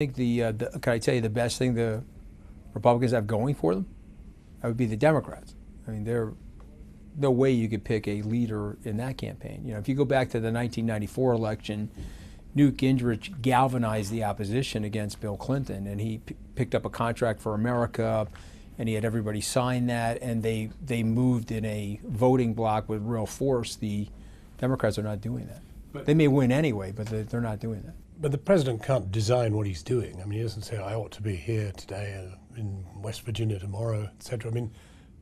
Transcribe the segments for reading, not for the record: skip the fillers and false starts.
think can I tell you the best thing the Republicans have going for them? That would be the Democrats. I mean, there's no way you could pick a leader in that campaign. You know, if you go back to the 1994 election, Newt Gingrich galvanized the opposition against Bill Clinton, and he picked up a contract for America, and he had everybody sign that, and they moved in a voting bloc with real force. The Democrats are not doing that. But they may win anyway, but they're not doing that. But the president can't design what he's doing. I mean, he doesn't say, I ought to be here today, in West Virginia tomorrow, etc. I mean,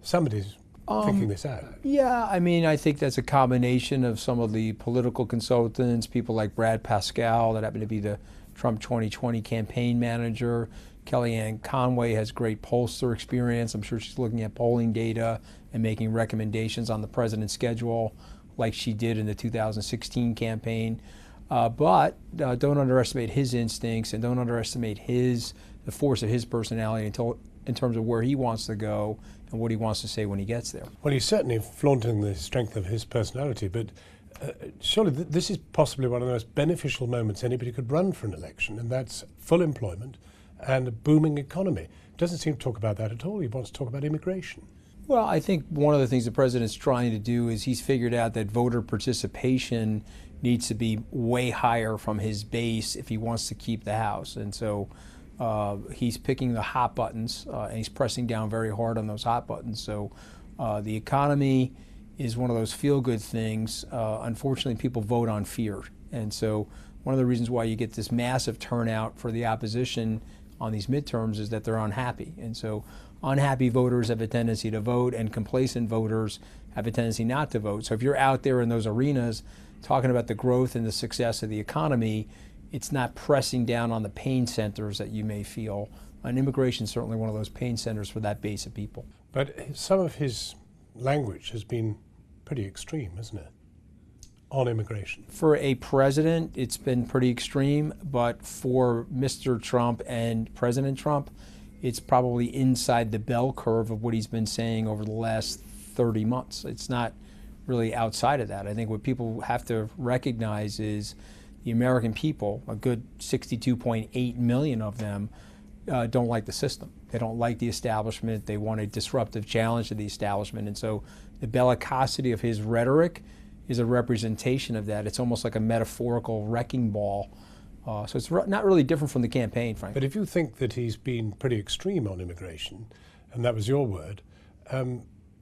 somebody's thinking this out. Yeah, I mean, I think that's a combination of some of the political consultants, people like Brad Pascal, that happen to be the Trump 2020 campaign manager. Kellyanne Conway has great pollster experience. I'm sure she's looking at polling data and making recommendations on the president's schedule like she did in the 2016 campaign. But don't underestimate his instincts, and don't underestimate the force of his personality in terms of where he wants to go and what he wants to say when he gets there. Well, he's certainly flaunting the strength of his personality, but surely this is possibly one of the most beneficial moments anybody could run for an election, and that's full employment and a booming economy. Doesn't seem to talk about that at all. He wants to talk about immigration. Well, I think one of the things the president's trying to do is he's figured out that voter participation needs to be way higher from his base if he wants to keep the House. And so he's picking the hot buttons, and he's pressing down very hard on those hot buttons. So the economy is one of those feel-good things. Unfortunately, people vote on fear. And so one of the reasons why you get this massive turnout for the opposition on these midterms is that they're unhappy. And so unhappy voters have a tendency to vote, and complacent voters have a tendency not to vote. So if you're out there in those arenas talking about the growth and the success of the economy, it's not pressing down on the pain centers that you may feel. And immigration is certainly one of those pain centers for that base of people. But some of his language has been pretty extreme, isn't it, on immigration? For a president, it's been pretty extreme, but for Mr. Trump and President Trump, it's probably inside the bell curve of what he's been saying over the last 30 months. It's not really outside of that. I think what people have to recognize is the American people, a good 62.8 million of them, don't like the system. They don't like the establishment. They want a disruptive challenge to the establishment. And so the bellicosity of his rhetoric is a representation of that. It's almost like a metaphorical wrecking ball. So it's not really different from the campaign, frankly. But if you think that he's been pretty extreme on immigration, and that was your word,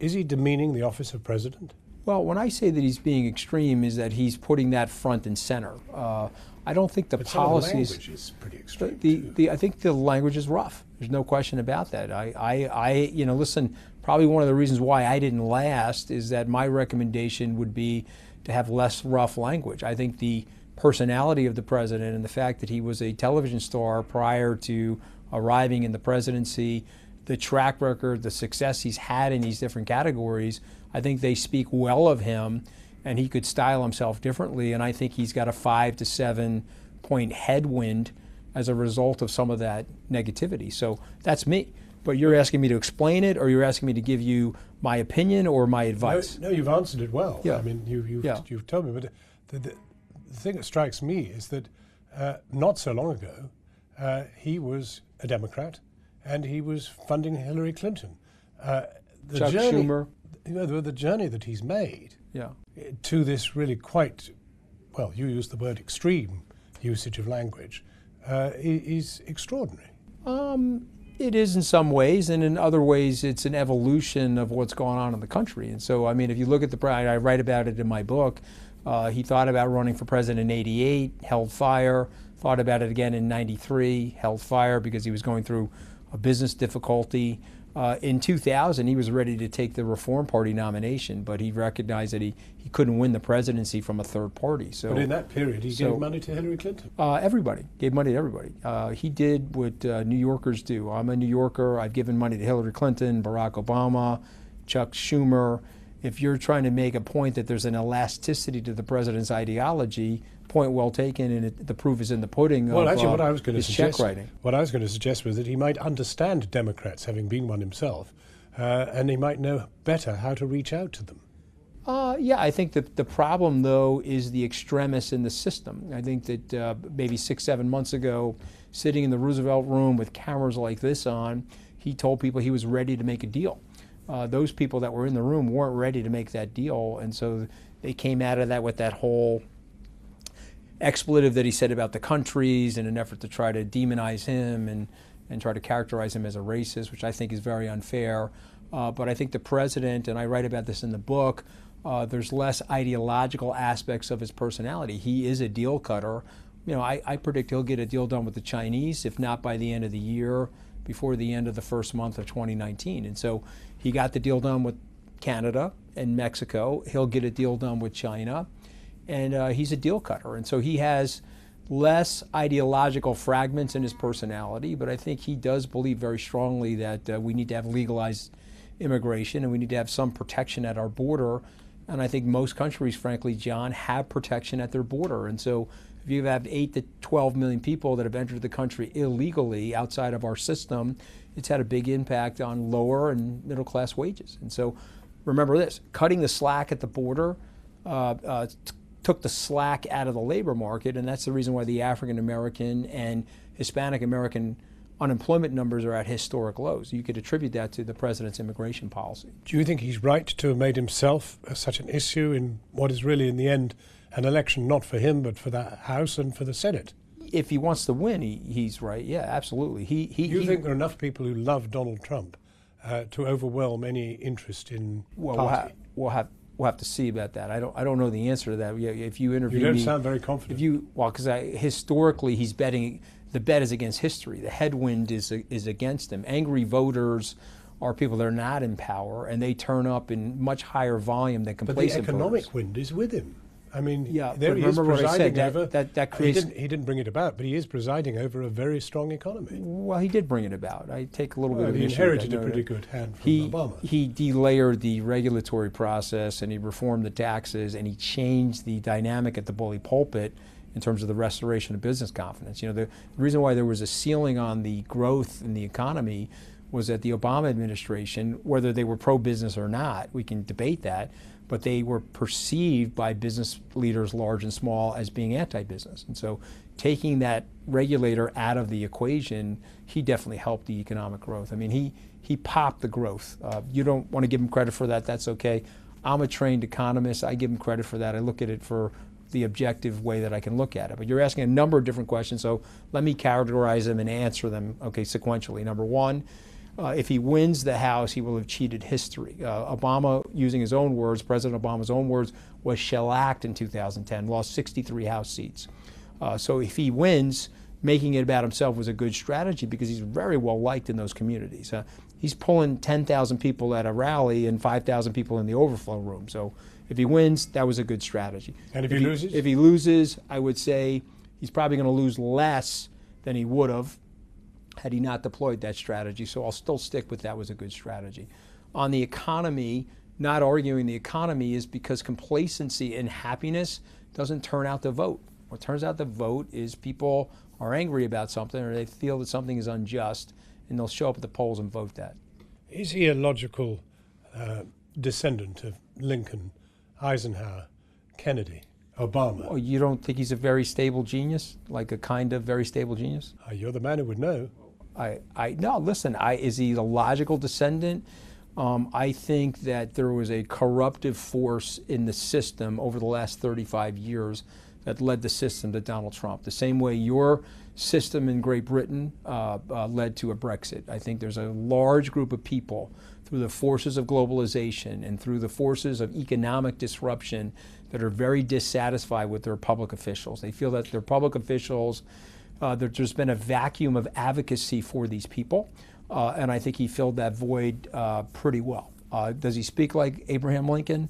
is he demeaning the office of president? Well, when I say that he's being extreme, is that he's putting that front and center. I don't think the policies. Some of the language is pretty extreme. I think the language is rough. There's no question about that. Listen. Probably one of the reasons why I didn't last is that my recommendation would be to have less rough language. I think the personality of the president and the fact that he was a television star prior to arriving in the presidency, the track record, the success he's had in these different categories, I think they speak well of him, and he could style himself differently. And I think he's got a 5 to 7 point headwind as a result of some of that negativity. So that's me. But you're asking me to explain it, or you're asking me to give you my opinion or my advice? No, you've answered it well. Yeah. I mean, you've told me. But the thing that strikes me is that not so long ago, he was a Democrat, and he was funding Hillary Clinton. Schumer. The journey that he's made to this really quite, well, you used the word extreme usage of language, is extraordinary. It is in some ways, and in other ways it's an evolution of what's going on in the country. And so, I mean, if you look at I write about it in my book, he thought about running for president in '88, held fire, thought about it again in '93, held fire because he was going through a business difficulty. In 2000, he was ready to take the Reform Party nomination, but he recognized that he couldn't win the presidency from a third party. So, but in that period, he gave money to Hillary Clinton. Everybody gave money to everybody. He did what New Yorkers do. I'm a New Yorker. I've given money to Hillary Clinton, Barack Obama, Chuck Schumer. If you're trying to make a point that there's an elasticity to the president's ideology, point well taken, and the proof is in the pudding. Well, actually, what I was going to suggest, check writing. What I was going to suggest was that he might understand Democrats, having been one himself, and he might know better how to reach out to them. Yeah, I think that the problem, though, is the extremists in the system. I think that maybe 6-7 months ago, sitting in the Roosevelt room with cameras like this on, he told people he was ready to make a deal. Those people that were in the room weren't ready to make that deal, and so they came out of that with that whole expletive that he said about the countries in an effort to try to demonize him and try to characterize him as a racist, which I think is very unfair. But I think the president, and I write about this in the book, there's less ideological aspects of his personality. He is a deal cutter. You know, I predict he'll get a deal done with the Chinese, if not by the end of the year, before the end of the first month of 2019. And so he got the deal done with Canada and Mexico. He'll get a deal done with China. And he's a deal cutter. And so he has less ideological fragments in his personality, but I think he does believe very strongly that we need to have legalized immigration and we need to have some protection at our border. And I think most countries, frankly, John, have protection at their border. And so if you have 8 to 12 million people that have entered the country illegally outside of our system, it's had a big impact on lower and middle class wages. And so remember this, cutting the slack at the border took the slack out of the labor market, and that's the reason why the African American and Hispanic American unemployment numbers are at historic lows. You could attribute that to the president's immigration policy. Do you think he's right to have made himself such an issue in what is really, in the end, an election not for him, but for the House and for the Senate? If he wants to win, he's right. Yeah, absolutely. You think there are enough people who love Donald Trump to overwhelm any interest in party? We'll have to see about that. I don't know the answer to that. If you interview me, you don't sound very confident. Because historically he's betting. The bet is against history. The headwind is against him. Angry voters are people that are not in power, and they turn up in much higher volume than complacent voters. But the economic voters. wind is with him. I mean, yeah, there he is presiding over. That creates. He didn't bring it about, but he is presiding over a very strong economy. Well, he did bring it about. I take a little bit of he issue inherited with that. a pretty good hand from Obama. He delayered the regulatory process, and he reformed the taxes, and he changed the dynamic at the bully pulpit in terms of the restoration of business confidence. You know, the reason why there was a ceiling on the growth in the economy was that the Obama administration, whether they were pro-business or not, we can debate that, but they were perceived by business leaders, large and small, as being anti-business. And so taking that regulator out of the equation, he definitely helped the economic growth. I mean, he popped the growth. You don't want to give him credit for that, that's okay. I'm a trained economist, I give him credit for that. I look at it for the objective way that I can look at it. But you're asking a number of different questions, so let me characterize them and answer them, okay, sequentially. Number one, if he wins the House, he will have cheated history. Obama, using his own words, President Obama's own words, was shellacked in 2010, lost 63 House seats. So if he wins, making it about himself was a good strategy because he's very well liked in those communities. He's pulling 10,000 people at a rally and 5,000 people in the overflow room. So if he wins, that was a good strategy. And if he loses? If he loses, I would say he's probably going to lose less than he would have had he not deployed that strategy. So I'll still stick with that was a good strategy. On the economy, not arguing the economy is because complacency and happiness doesn't turn out the vote. What turns out the vote is people are angry about something or they feel that something is unjust, and they'll show up at the polls and vote that. Is he a logical descendant of Lincoln, Eisenhower, Kennedy, Obama? Oh, you don't think he's a very stable genius, like a kind of very stable genius? You're the man who would know. No, listen, is he the logical descendant? I think that there was a corruptive force in the system over the last 35 years that led the system to Donald Trump. The same way your system in Great Britain led to a Brexit. I think there's a large group of people through the forces of globalization and through the forces of economic disruption that are very dissatisfied with their public officials. They feel that their public officials, there's been a vacuum of advocacy for these people, and I think he filled that void pretty well. Does he speak like Abraham Lincoln?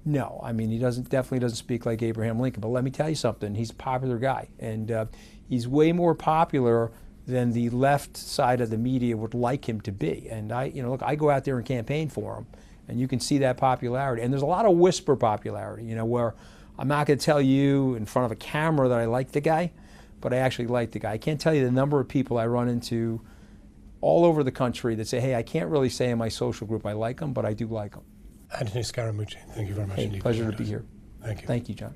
No, I mean, he definitely doesn't speak like Abraham Lincoln, but let me tell you something, he's a popular guy, and he's way more popular than the left side of the media would like him to be. And look, I go out there and campaign for him, and you can see that popularity. And there's a lot of whisper popularity, where I'm not going to tell you in front of a camera that I like the guy, but I actually like the guy. I can't tell you the number of people I run into all over the country that say, hey, I can't really say in my social group I like him, but I do like him. Anthony Scaramucci, thank you very much indeed. Pleasure to be here. Thank you. Thank you, John.